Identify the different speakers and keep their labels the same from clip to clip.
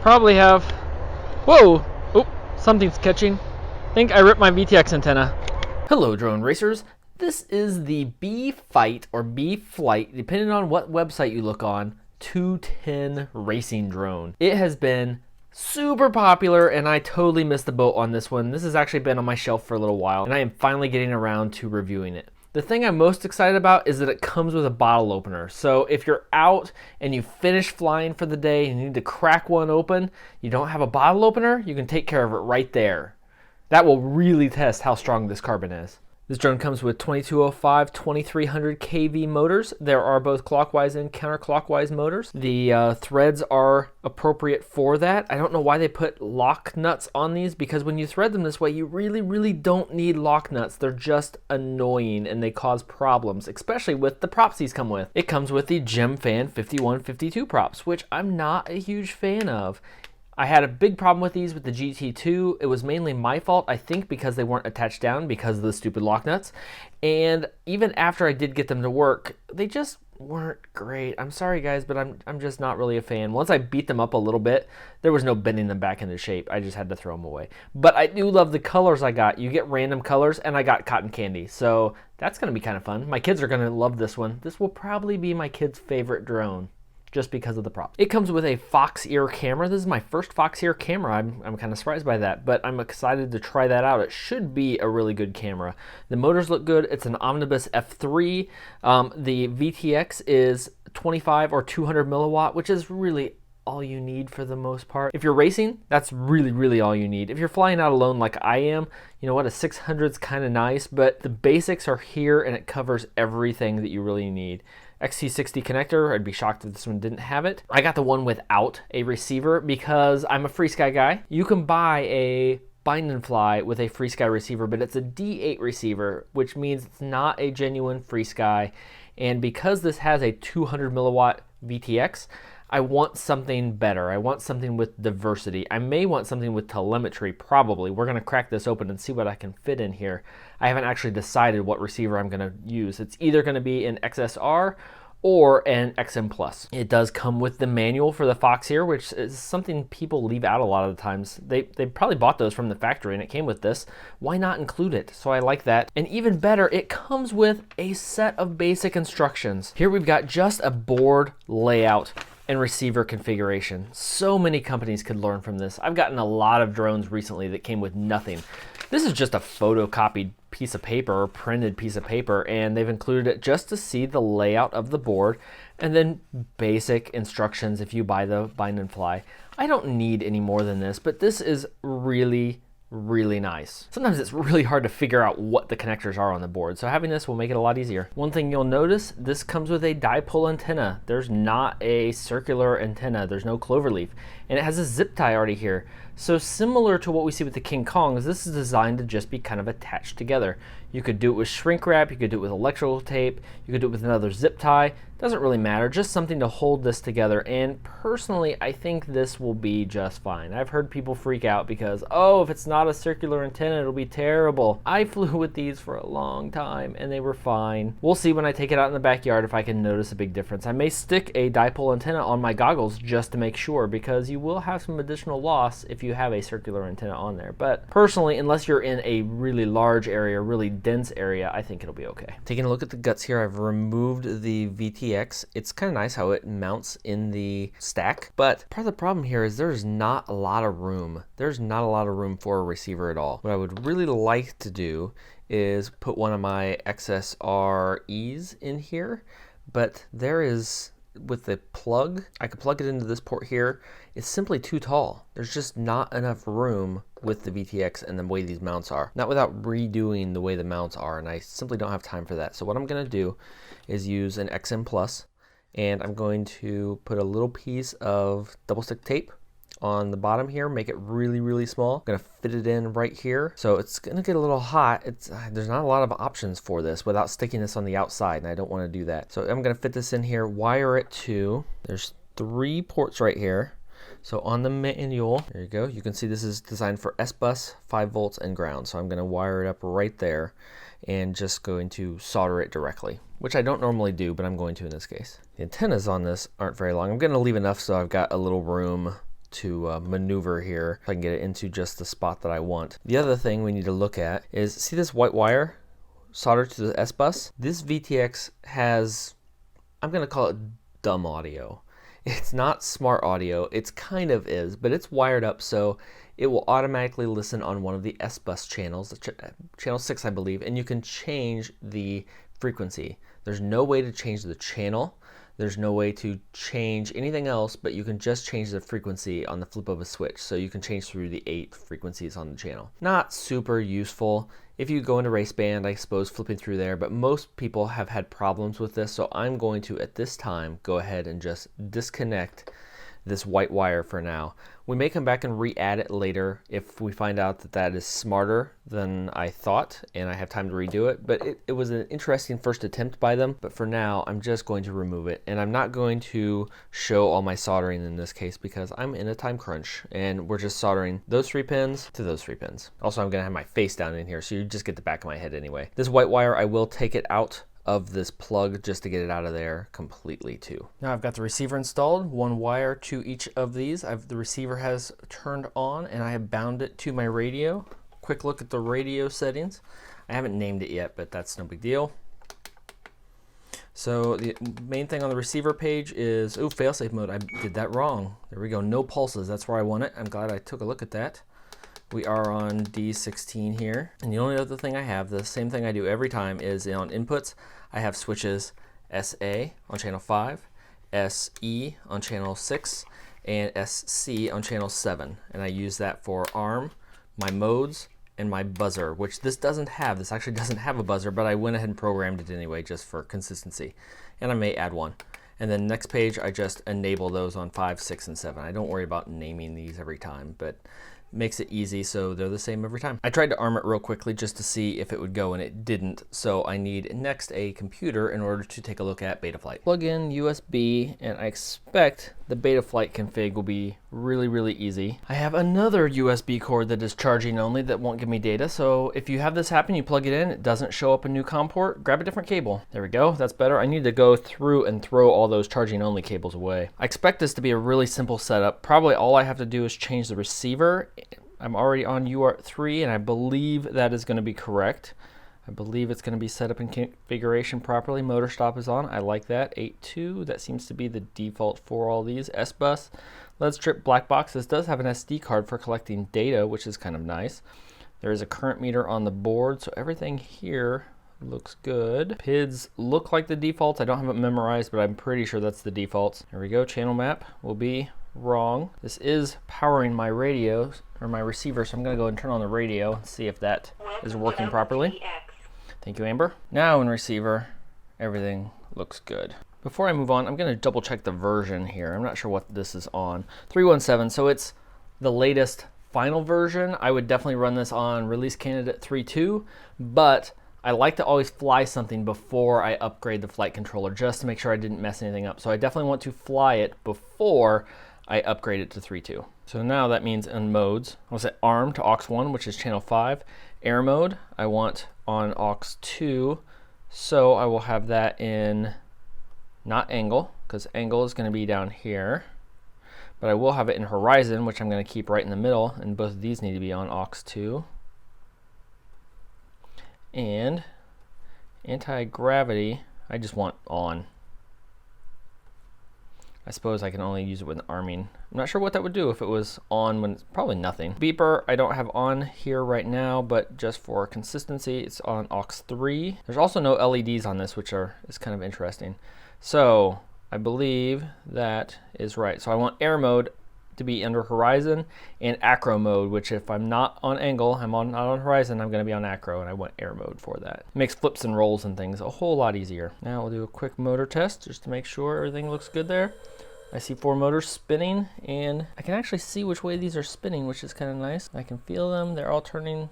Speaker 1: probably have... Whoa! Oh, something's catching. I think I ripped my VTX antenna. Hello, drone racers. This is the BFight or BFlight, depending on what website you look on, 210 racing drone. It has been super popular and I totally missed the boat on this one. This has actually been on my shelf for a little while and I am finally getting around to reviewing it. The thing I'm most excited about is that it comes with a bottle opener. So if you're out and you finish flying for the day and you need to crack one open, you don't have a bottle opener, you can take care of it right there. That will really test how strong this carbon is. This drone comes with 2205, 2300 kV motors. There are both clockwise and counterclockwise motors. The threads are appropriate for that. I don't know why they put lock nuts on these, because when you thread them this way, you really don't need lock nuts. They're just annoying and they cause problems, especially with the props these come with. It comes with the Gemfan 5152 props, which I'm not a huge fan of. I had a big problem with these with the GT2. It was mainly my fault, I think, because they weren't attached down because of the stupid lock nuts. And even after I did get them to work, they just weren't great. I'm sorry guys, but I'm just not really a fan. Once I beat them up a little bit, there was no bending them back into shape. I just had to throw them away. But I do love the colors I got. You get random colors, and I got cotton candy. So that's gonna be kind of fun. My kids are gonna love this one. This will probably be my kid's favorite drone, just because of the prop. It comes with a Fox ear camera. This is my first Fox ear camera. I'm kind of surprised by that, but I'm excited to try that out. It should be a really good camera. The motors look good. It's an Omnibus F3. The VTX is 25 or 200 milliwatt, which is really all you need for the most part. If you're racing, that's really all you need. If you're flying out alone like I am, you know what, a 600 is kind of nice, but the basics are here and it covers everything that you really need. XT60 connector, I'd be shocked if this one didn't have it. I got the one without a receiver because I'm a FreeSky guy. You can buy a bind and fly with a FreeSky receiver, but it's a D8 receiver, which means it's not a genuine FreeSky. And because this has a 200 milliwatt VTX, I want something better. I want something with diversity. I may want something with telemetry, probably. We're gonna crack this open and see what I can fit in here. I haven't actually decided what receiver I'm gonna use. It's either gonna be an XSR or an XM Plus. It does come with the manual for the Fox ear, which is something people leave out a lot of the times. They probably bought those from the factory and it came with this. Why not include it? So I like that. And even better, it comes with a set of basic instructions. Here we've got just a board layout and receiver configuration. So many companies could learn from this. I've gotten a lot of drones recently that came with nothing. This is just a photocopied piece of paper or printed piece of paper, and they've included it just to see the layout of the board and then basic instructions if you buy the bind and fly. I don't need any more than this, but this is really nice. Sometimes it's really hard to figure out what the connectors are on the board, so having this will make it a lot easier. One thing you'll notice, this comes with a dipole antenna. There's not a circular antenna. There's no cloverleaf, and it has a zip tie already here. So similar to what we see with the King Kongs, this is designed to just be kind of attached together. You could do it with shrink wrap, you could do it with electrical tape, you could do it with another zip tie. Doesn't really matter, just something to hold this together. And personally, I think this will be just fine. I've heard people freak out because, oh, if it's not a circular antenna, it'll be terrible. I flew with these for a long time and they were fine. We'll see when I take it out in the backyard if I can notice a big difference. I may stick a dipole antenna on my goggles just to make sure, because you will have some additional loss if you have a circular antenna on there. But personally, unless you're in a really large area, really dense area, I think it'll be okay. Taking a look at the guts here, I've removed the VTX. It's kind of nice how it mounts in the stack, but part of the problem here is there's not a lot of room. There's not a lot of room for a receiver at all. What I would really like to do is put one of my XSREs in here, but there is, with the plug, I could plug it into this port here. It's simply too tall. There's just not enough room with the VTX and the way these mounts are. Not without redoing the way the mounts are, and I simply don't have time for that. So what I'm gonna do is use an XM Plus, and I'm going to put a little piece of double stick tape on the bottom here, make it really small. I'm gonna fit it in right here. So it's gonna get a little hot. There's not a lot of options for this without sticking this on the outside, and I don't wanna do that. So I'm gonna fit this in here, wire it to, there's 3 ports right here. So on the manual, there you go, you can see this is designed for S-Bus, 5 volts, and ground. So I'm gonna wire it up right there and just going to solder it directly, which I don't normally do, but I'm going to in this case. The antennas on this aren't very long. I'm gonna leave enough so I've got a little room to maneuver here if I can get it into just the spot that I want. The other thing we need to look at is, see this white wire soldered to the S-bus? This VTX has, I'm going to call it dumb audio. It's not smart audio, it's kind of is, but it's wired up so it will automatically listen on one of the S-bus channels, channel 6 I believe, and you can change the frequency. There's no way to change the channel. There's no way to change anything else, but you can just change the frequency on the flip of a switch. So you can change through the 8 frequencies on the channel. Not super useful. If you go into race band, I suppose flipping through there, but most people have had problems with this. So I'm going to, at this time, go ahead and just disconnect this white wire for now. We may come back and re-add it later if we find out that that is smarter than I thought and I have time to redo it, but it was an interesting first attempt by them. But for now, I'm just going to remove it, and I'm not going to show all my soldering in this case because I'm in a time crunch and we're just soldering those 3 pins to those 3 pins. Also, I'm gonna have my face down in here so you just get the back of my head anyway. This white wire, I will take it out of this plug just to get it out of there completely too. Now I've got the receiver installed, 1 wire to each of these. The receiver has turned on and I have bound it to my radio. Quick look at the radio settings. I haven't named it yet, but that's no big deal. So the main thing on the receiver page is, oh, failsafe mode, I did that wrong. There we go, no pulses, that's where I want it. I'm glad I took a look at that. We are on D16 here. And the only other thing I have, the same thing I do every time, is on inputs, I have switches SA on channel 5, SE on channel 6, and SC on channel 7. And I use that for arm, my modes, and my buzzer, which this doesn't have. This actually doesn't have a buzzer, but I went ahead and programmed it anyway just for consistency. And I may add one. And then next page, I just enable those on 5, 6, and 7. I don't worry about naming these every time, but makes it easy so they're the same every time. I tried to arm it real quickly just to see if it would go, and it didn't. So I need next a computer in order to take a look at Betaflight. Plug in USB, and I expect the Betaflight config will be really, really easy. I have another USB cord that is charging only that won't give me data. So if you have this happen, you plug it in, it doesn't show up a new COM port, grab a different cable. There we go, that's better. I need to go through and throw all those charging only cables away. I expect this to be a really simple setup. Probably all I have to do is change the receiver. I'm already on UART3 and I believe that is going to be correct. I believe it's going to be set up in configuration properly. Motor stop is on. I like that. 8.2. That seems to be the default for all these. S-bus. Let's strip black box. This does have an SD card for collecting data, which is kind of nice. There is a current meter on the board, so everything here looks good. PIDs look like the defaults. I don't have it memorized, but I'm pretty sure that's the defaults. There we go. Channel map will be wrong. This is powering my radio or my receiver, so I'm going to go and turn on the radio and see if that is working properly. Thank you, Amber. Now in receiver, everything looks good. Before I move on, I'm going to double check the version here. I'm not sure what this is on. 317, so it's the latest final version. I would definitely run this on release candidate 3.2, but I like to always fly something before I upgrade the flight controller just to make sure I didn't mess anything up. So I definitely want to fly it before I upgrade it to 3.2. So now that means in modes, I'll set ARM to aux1, which is channel 5. Air mode, I want on aux2, so I will have that in not angle, because angle is going to be down here, but I will have it in horizon, which I'm going to keep right in the middle, and both of these need to be on aux2. And anti-gravity, I just want on. I suppose I can only use it with arming. I'm not sure what that would do if it was on when it's probably nothing. Beeper, I don't have on here right now, but just for consistency, it's on aux3. There's also no LEDs on this, which is kind of interesting. So I believe that is right. So I want air mode to be under horizon and acro mode, which if I'm not on angle, not on horizon, I'm gonna be on acro, and I want air mode for that. It makes flips and rolls and things a whole lot easier. Now we'll do a quick motor test just to make sure everything looks good there. I see 4 motors spinning, and I can actually see which way these are spinning, which is kind of nice. I can feel them. They're all turning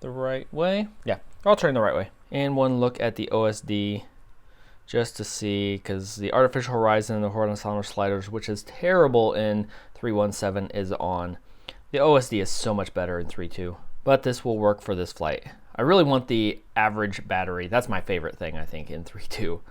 Speaker 1: the right way. Yeah, they're all turning the right way. And one look at the OSD just to see, because the artificial horizon and the horizontal sliders, which is terrible in 317, is on. The OSD is so much better in 3.2, but this will work for this flight. I really want the average battery. That's my favorite thing, I think, in 3.2.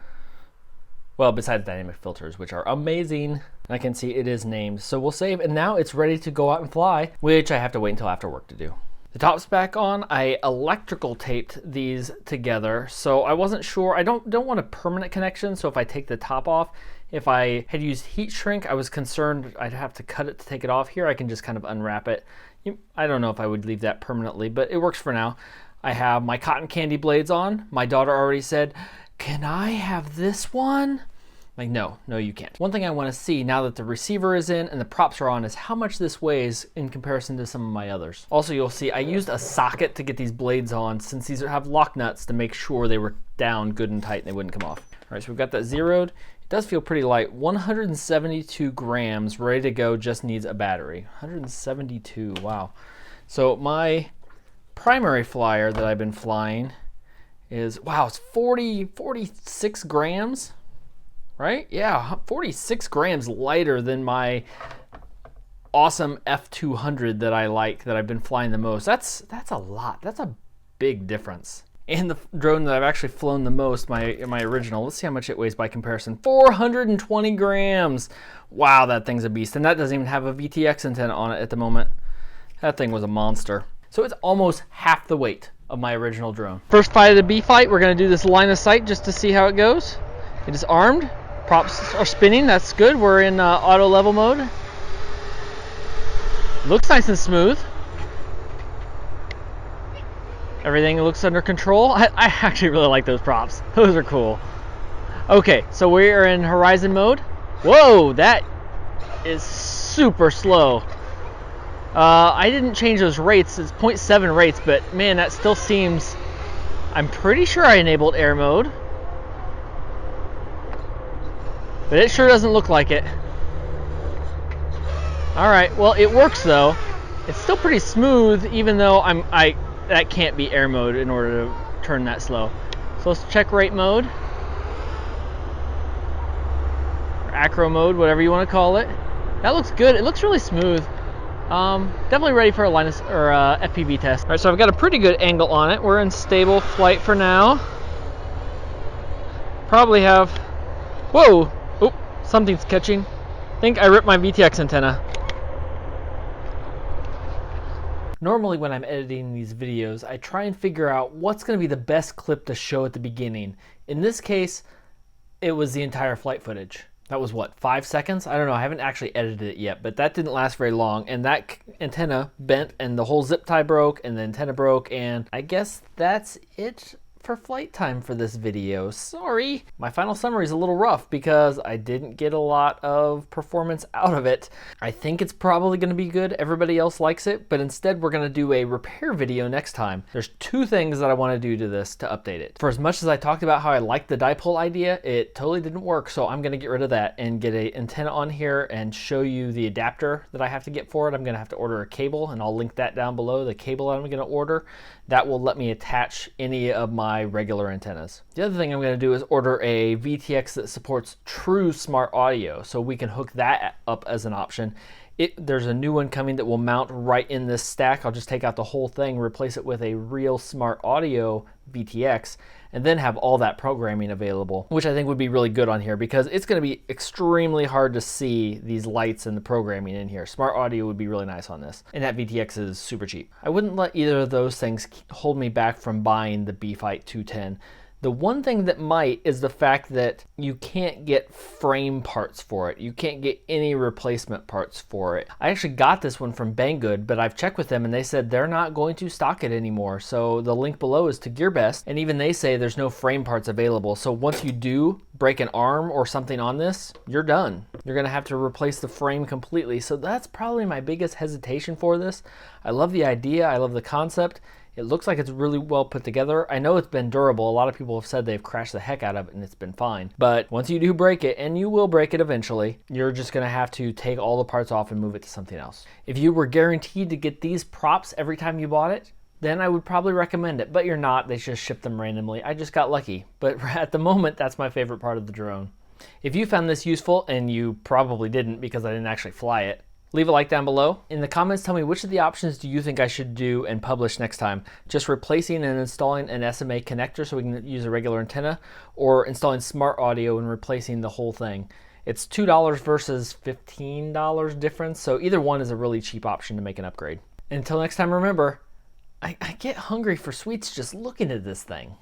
Speaker 1: Well, besides dynamic filters, which are amazing. I can see it is named. So we'll save, and now it's ready to go out and fly, which I have to wait until after work to do. The top's back on. I electrical taped these together, so I wasn't sure. I don't want a permanent connection, so if I take the top off, if I had used heat shrink, I was concerned I'd have to cut it to take it off. Here I can just kind of unwrap it. I don't know if I would leave that permanently, but it works for now. I have my cotton candy blades on. My daughter already said, "Can I have this one?" Like, no, you can't. One thing I want to see now that the receiver is in and the props are on is how much this weighs in comparison to some of my others. Also, you'll see I used a socket to get these blades on since these have lock nuts to make sure they were down good and tight and they wouldn't come off. All right, so we've got that zeroed. It does feel pretty light. 172 grams, ready to go, just needs a battery. 172, wow. So my primary flyer that I've been flying is, wow, it's 46 grams. Right? Yeah, 46 grams lighter than my awesome F200 that I like, that I've been flying the most. That's a lot. That's a big difference. And the drone that I've actually flown the most, my original, let's see how much it weighs by comparison. 420 grams. Wow, that thing's a beast. And that doesn't even have a VTX antenna on it at the moment. That thing was a monster. So it's almost half the weight of my original drone. First fight of the BFight, we're going to do this line of sight just to see how it goes. It is armed. Props are spinning, that's good. We're in auto level mode. Looks nice and smooth. Everything looks under control. I actually really like those props. Those are cool. Okay, so we are in horizon mode. Whoa, that is super slow. I didn't change those rates. It's 0.7 rates, but man, that still seems... I'm pretty sure I enabled air mode. But it sure doesn't look like it. Alright, well it works though. It's still pretty smooth, even though that can't be air mode in order to turn that slow. So let's check rate mode. Or acro mode, whatever you want to call it. That looks good. It looks really smooth. Definitely ready for a FPV test. Alright, so I've got a pretty good angle on it. We're in stable flight for now. Probably have... Whoa! Oh, something's catching. I think I ripped my VTX antenna. Normally when I'm editing these videos, I try and figure out what's going to be the best clip to show at the beginning. In this case, it was the entire flight footage. That was what, 5 seconds? I don't know, I haven't actually edited it yet, but that didn't last very long, and that antenna bent and the whole zip tie broke and the antenna broke, and I guess that's it for flight time for this video. Sorry. My final summary is a little rough because I didn't get a lot of performance out of it. I think it's probably going to be good. Everybody else likes it, but instead we're going to do a repair video next time. There's 2 things that I want to do to this to update it. For as much as I talked about how I liked the dipole idea, it totally didn't work, so I'm going to get rid of that and get an antenna on here and show you the adapter that I have to get for it. I'm going to have to order a cable, and I'll link that down below, the cable I'm going to order. That will let me attach any of my regular antennas. The other thing I'm going to do is order a VTX that supports true smart audio, so we can hook that up as an option. There's a new one coming that will mount right in this stack. I'll just take out the whole thing, replace it with a real smart audio VTX, and then have all that programming available, which I think would be really good on here because it's going to be extremely hard to see these lights and the programming in here. Smart audio would be really nice on this, and that VTX is super cheap. I wouldn't let either of those things hold me back from buying the BFight 210. The one thing that might is the fact that you can't get frame parts for it. You can't get any replacement parts for it. I actually got this one from Banggood, but I've checked with them and they said they're not going to stock it anymore. So the link below is to GearBest, and even they say there's no frame parts available. So once you do break an arm or something on this, you're done. You're gonna have to replace the frame completely. So that's probably my biggest hesitation for this. I love the idea, I love the concept. It looks like it's really well put together. I know it's been durable. A lot of people have said they've crashed the heck out of it and it's been fine. But once you do break it, and you will break it eventually, you're just gonna have to take all the parts off and move it to something else. If you were guaranteed to get these props every time you bought it, then I would probably recommend it, but you're not. They just ship them randomly. I just got lucky. But at the moment, that's my favorite part of the drone. If you found this useful, and you probably didn't because I didn't actually fly it, leave a like down below. In the comments, tell me which of the options do you think I should do and publish next time. Just replacing and installing an SMA connector so we can use a regular antenna, or installing smart audio and replacing the whole thing. It's $2 versus $15 difference, so either one is a really cheap option to make an upgrade. And until next time, remember, I get hungry for sweets just looking at this thing.